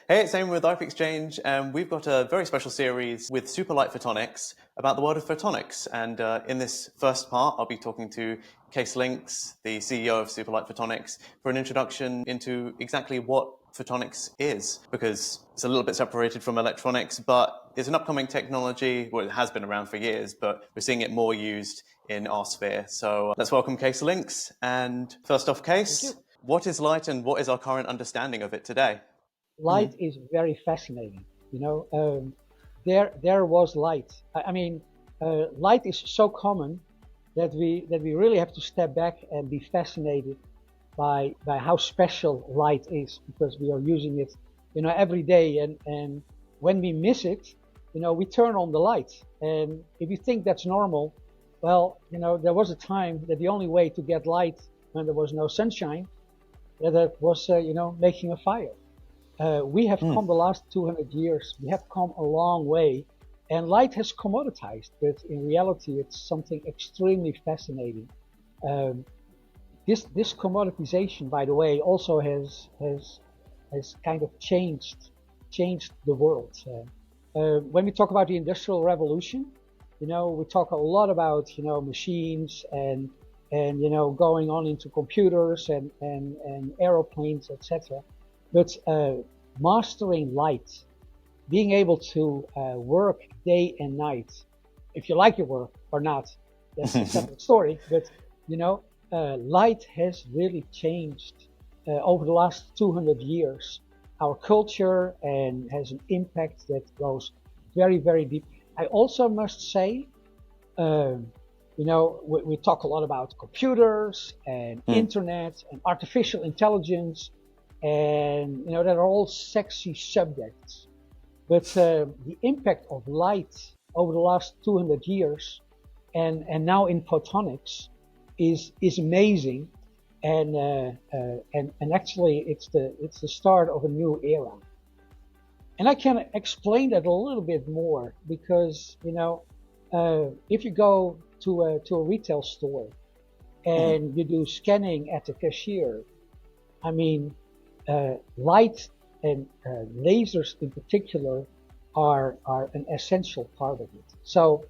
Hey, it's Amy with ipXchange, and we've got a very special series with Superlight Photonics about the world of photonics. And in this first part, I'll be talking to Cees Links, the CEO of Superlight Photonics, for an introduction into exactly what photonics is, because it's a little bit separated from electronics, but it's an upcoming technology. Well, it has been around for years, but we're seeing it more used in our sphere. So let's welcome Cees Links. And first off, Cees, what is light and what is our current understanding of it today? Light is very fascinating. There was light. Light is so common that we really have to step back and be fascinated by how special light is, because we are using it, every day. And when we miss it, we turn on the light. And if you think that's normal, well, there was a time that the only way to get light when there was no sunshine, that was, making a fire. We have come the last 200 years. We have come a long way, and light has commoditized. But in reality, it's something extremely fascinating. This commoditization, by the way, also has kind of changed the world. When we talk about the Industrial Revolution, we talk a lot about machines and going on into computers and aeroplanes, etc. But mastering light, being able to work day and night, if you like your work or not, that's a separate story. But light has really changed over the last 200 years, our culture, and has an impact that goes very, very deep. I also must say, we talk a lot about computers and internet and artificial intelligence. And that are all sexy subjects, but the impact of light over the last 200 years, and now in photonics, is amazing, and actually it's the start of a new era. And I can explain that a little bit more, because if you go to a retail store and you do scanning at the cashier, light and lasers in particular are an essential part of it. So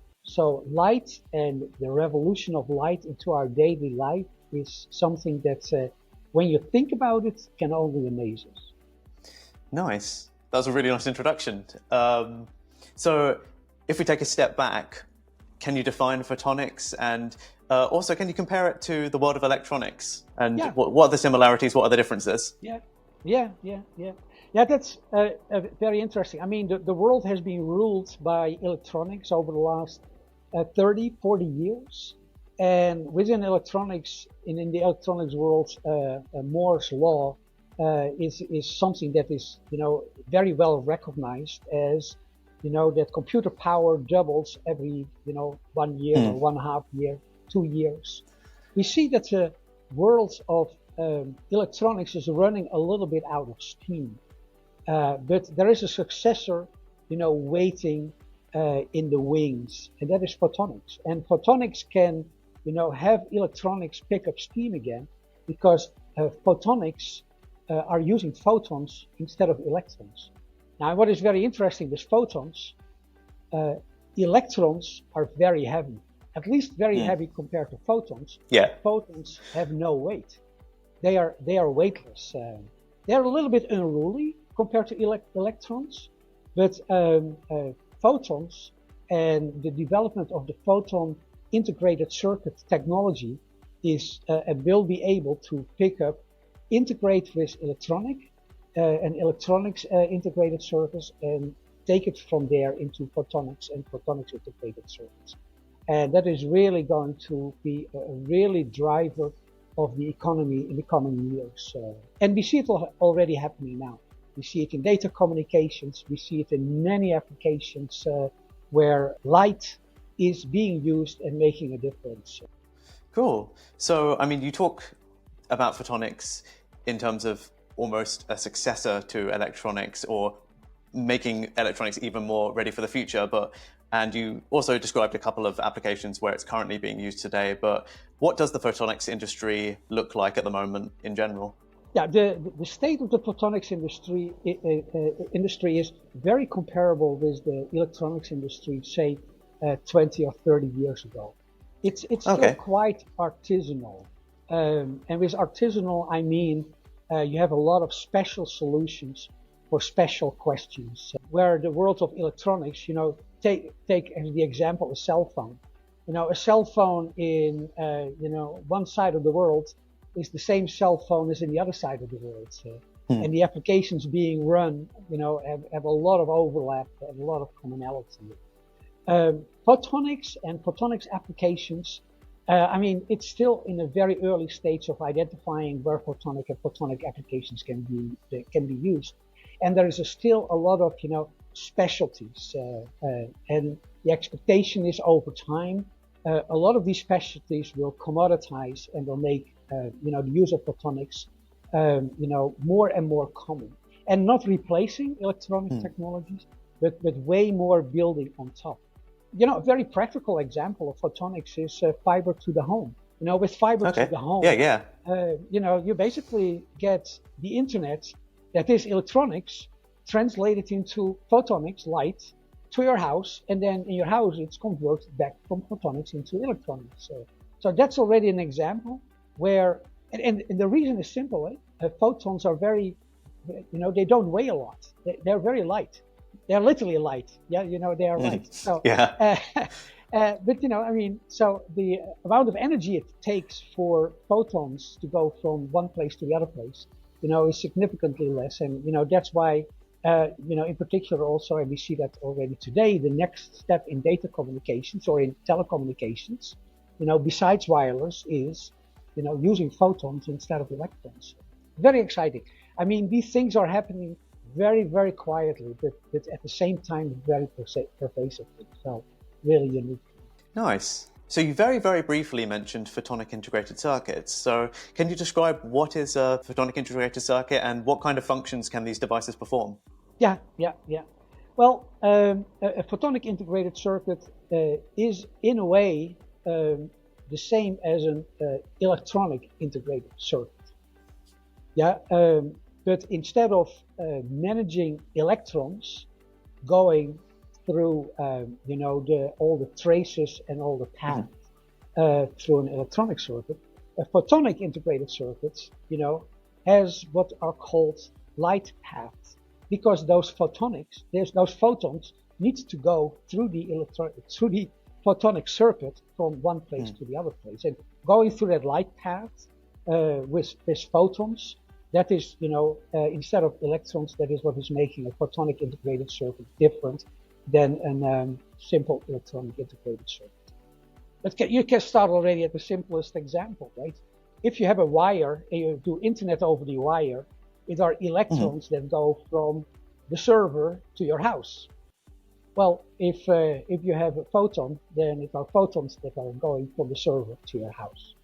light and the revolution of light into our daily life is something that, when you think about it, can only amaze us. Nice. That was a really nice introduction. So if we take a step back, can you define photonics, and also can you compare it to the world of electronics? And what are the similarities, what are the differences? Yeah, that's very interesting. The world has been ruled by electronics over the last 30, 40 years. And within electronics, in the electronics world, Moore's law is something that is, very well recognized as, that computer power doubles every, 1 year or 1.5 year, 2 years. We see that the world of electronics is running a little bit out of steam, but there is a successor, waiting in the wings, and that is photonics. And photonics can, have electronics pick up steam again, because photonics are using photons instead of electrons. Now, what is very interesting with photons, electrons are very heavy, at least very heavy compared to photons. Photons have no weight. They are weightless. They are a little bit unruly compared to electrons, but photons and the development of the photon integrated circuit technology will be able to pick up, integrate with electronics integrated circuits, and take it from there into photonics and photonics integrated circuits. And that is really going to be a really driver of the economy in the coming years. And we see it already happening now. We see it in data communications. We see it in many applications where light is being used and making a difference. Cool. So, you talk about photonics in terms of almost a successor to electronics, or making electronics even more ready for the future, and you also described a couple of applications where it's currently being used today. But what does the photonics industry look like at the moment in general? Yeah, the state of the photonics industry is very comparable with the electronics industry, say 20 or 30 years ago. It's still Okay. quite artisanal, and with artisanal I mean you have a lot of special solutions for special questions. Where the world of electronics, take as the example a cell phone. A cell phone in one side of the world is the same cell phone as in the other side of the world. Hmm. And the applications being run, have a lot of overlap and a lot of commonality. Photonics and photonics applications, it's still in a very early stage of identifying where photonic and photonic applications can be used. And there is still a lot of, specialties. And the expectation is over time, a lot of these specialties will commoditize and will make the use of photonics, more and more common, and not replacing electronic technologies, but way more building on top. A very practical example of photonics is fiber to the home. With fiber to Okay. the home, Yeah. you basically get the internet, that is electronics, translated into photonics, light, to your house, and then in your house it's converted back from photonics into electronics. So that's already an example where, and the reason is simple. Photons are very, they don't weigh a lot. They're very light. They're literally light. Yeah, they are light. So, Yeah. but so the amount of energy it takes for photons to go from one place to the other place, is significantly less, and that's why. In particular also, and we see that already today, the next step in data communications or in telecommunications, besides wireless is, using photons instead of electrons. Very exciting. These things are happening very, very quietly, but at the same time, very pervasively. So really unique. Nice. So you very, very briefly mentioned photonic integrated circuits. So can you describe what is a photonic integrated circuit and what kind of functions can these devices perform? Yeah. Well, a photonic integrated circuit is in a way the same as an electronic integrated circuit. Yeah, but instead of managing electrons going through, all the traces and all the paths through an electronic circuit, a photonic integrated circuit, has what are called light paths, because those photons need to go through the photonic circuit from one place to the other place, and going through that light path with photons. That is, instead of electrons, that is what is making a photonic integrated circuit different than a simple electronic integrated circuit. But you can start already at the simplest example, right? If you have a wire and you do internet over the wire, it are electrons that go from the server to your house. Well, if you have a photon, then it are photons that are going from the server to your house.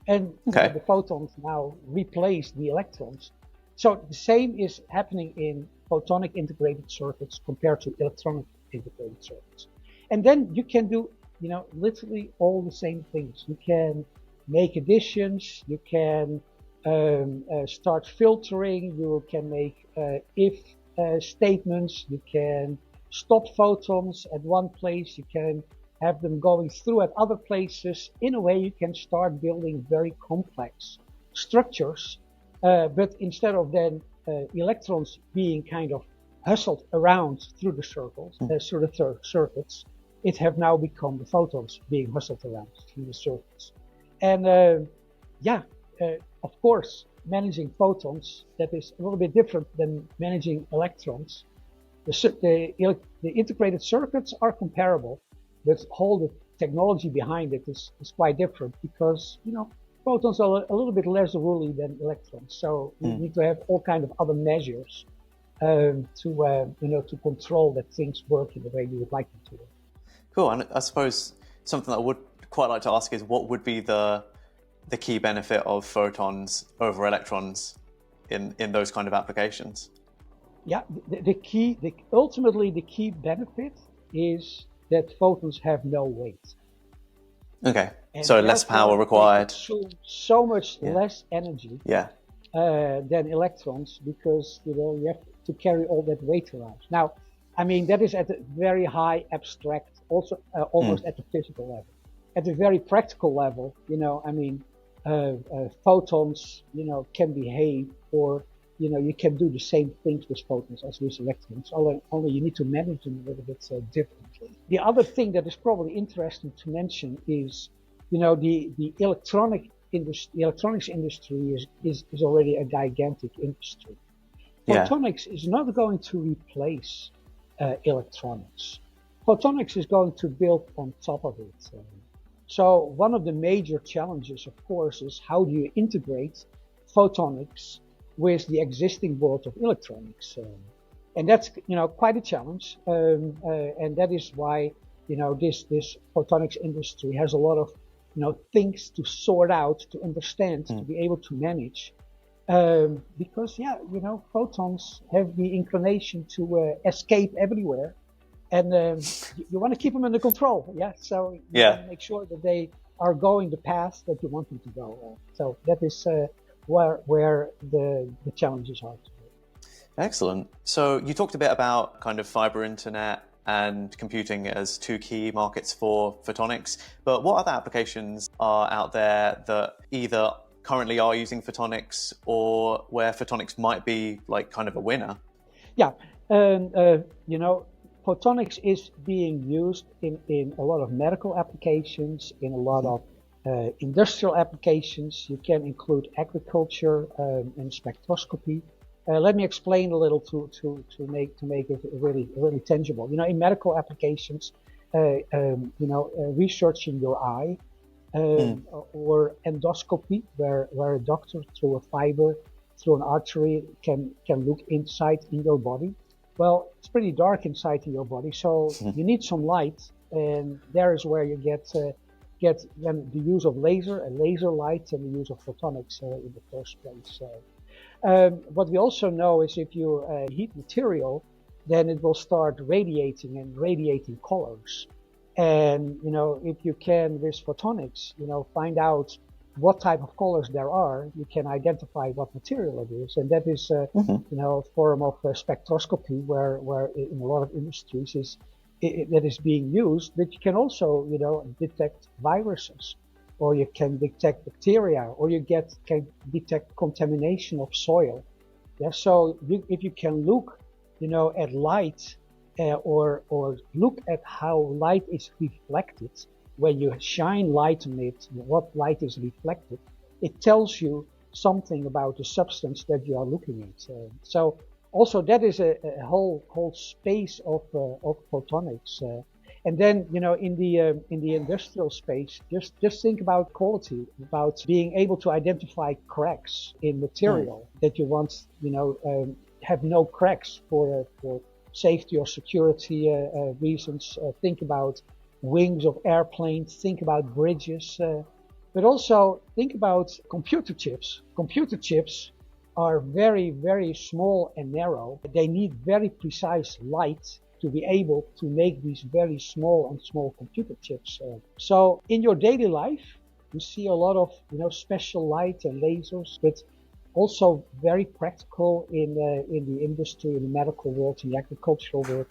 And the photons now replace the electrons. So the same is happening in photonic integrated circuits compared to electronic integrated circuits. And then you can do, literally all the same things. You can make additions, you can start filtering, you can make if statements, you can stop photons at one place, you can have them going through at other places. In a way, you can start building very complex structures, but instead of then electrons being kind of hustled around through the circles, through the circuits, it have now become the photons being hustled around through the circuits. And of course, managing photons, that is a little bit different than managing electrons. The integrated circuits are comparable, but all the technology behind it is quite different, because photons are a little bit less woolly than electrons, so you need to have all kind of other measures to control that things work in the way you would like them to work. Cool. And I suppose something that I would quite like to ask is, what would be the key benefit of photons over electrons in those kind of applications? Yeah, ultimately the key benefit is that photons have no weight. Okay, and so less power required. So much less energy. Yeah. than electrons because you have to carry all that weight around. Now, I mean that is at a very high abstract, also almost at the physical level. At a very practical level, I mean, photons, can behave, or you can do the same things with photons as with electrons. Only you need to manage them a little bit differently. The other thing that is probably interesting to mention is, the electronics industry is already a gigantic industry. Photonics is not going to replace electronics. Photonics is going to build on top of it. So one of the major challenges, of course, is how do you integrate photonics with the existing world of electronics, and that's quite a challenge, and that is why this photonics industry has a lot of things to sort out, to understand, to be able to manage, because photons have the inclination to escape everywhere, and you want to keep them under control. So you want to make sure that they are going the path that you want them to go. So that is where the challenges are today. Excellent. So you talked a bit about kind of fibre internet and computing as two key markets for photonics, but what other applications are out there that either currently are using photonics or where photonics might be like kind of a winner? Photonics is being used in a lot of medical applications, in a lot of industrial applications. You can include agriculture and spectroscopy. Let me explain a little to make it really tangible. In medical applications, researching your eye, or endoscopy, where a doctor through a fiber, through an artery, can look inside in your body. Well, it's pretty dark inside in your body, so you need some light, and there is where you get the use of laser light, and the use of photonics in the first place. What we also know is if you heat material, then it will start radiating colors. And if you can with photonics, find out what type of colors there are, you can identify what material it is, and that is a form of spectroscopy where in a lot of industries that is being used. But you can also detect viruses, or you can detect bacteria, or you can detect contamination of soil. So if you can look at light, or look at how light is reflected. When you shine light on it, what light is reflected, it tells you something about the substance that you are looking at. So also that is a whole space of photonics. And then in the industrial space, just think about quality, about being able to identify cracks in material that you want have no cracks for safety or security reasons. Think about wings of airplanes, think about bridges, but also think about computer chips. Computer chips are very, very small and narrow. They need very precise light to be able to make these very small computer chips. So in your daily life, you see a lot of special light and lasers, but also very practical in the industry, in the medical world, in the agricultural world.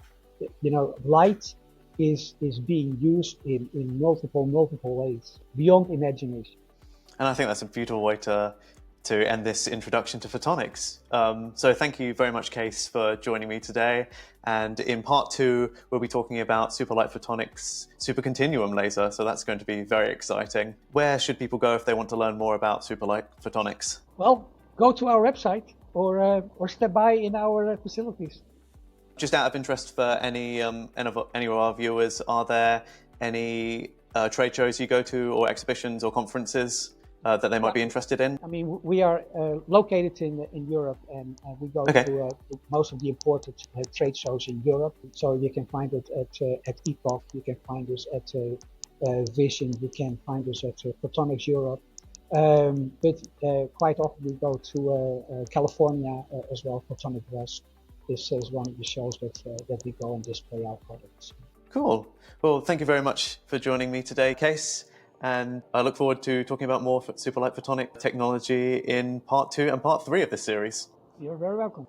Light is being used in multiple ways beyond imagination. And I think that's a beautiful way to end this introduction to photonics. So thank you very much, Cees, for joining me today. And in part 2, we'll be talking about Superlight Photonics supercontinuum laser. So that's going to be very exciting. Where should people go if they want to learn more about Superlight Photonics? Well, go to our website or step by in our facilities. Just out of interest for any of our viewers, are there any trade shows you go to, or exhibitions or conferences that they might be interested in? I mean, we are located in Europe, and we go to most of the important trade shows in Europe. So you can find it at EPOC, you can find us at Vision, you can find us at Photonics Europe. But quite often we go to California as well, Photonic West. This is one of the shows that we go and display our products. Cool. Well, thank you very much for joining me today, Cees. And I look forward to talking about more Superlight Photonic technology in part 2 and part 3 of this series. You're very welcome.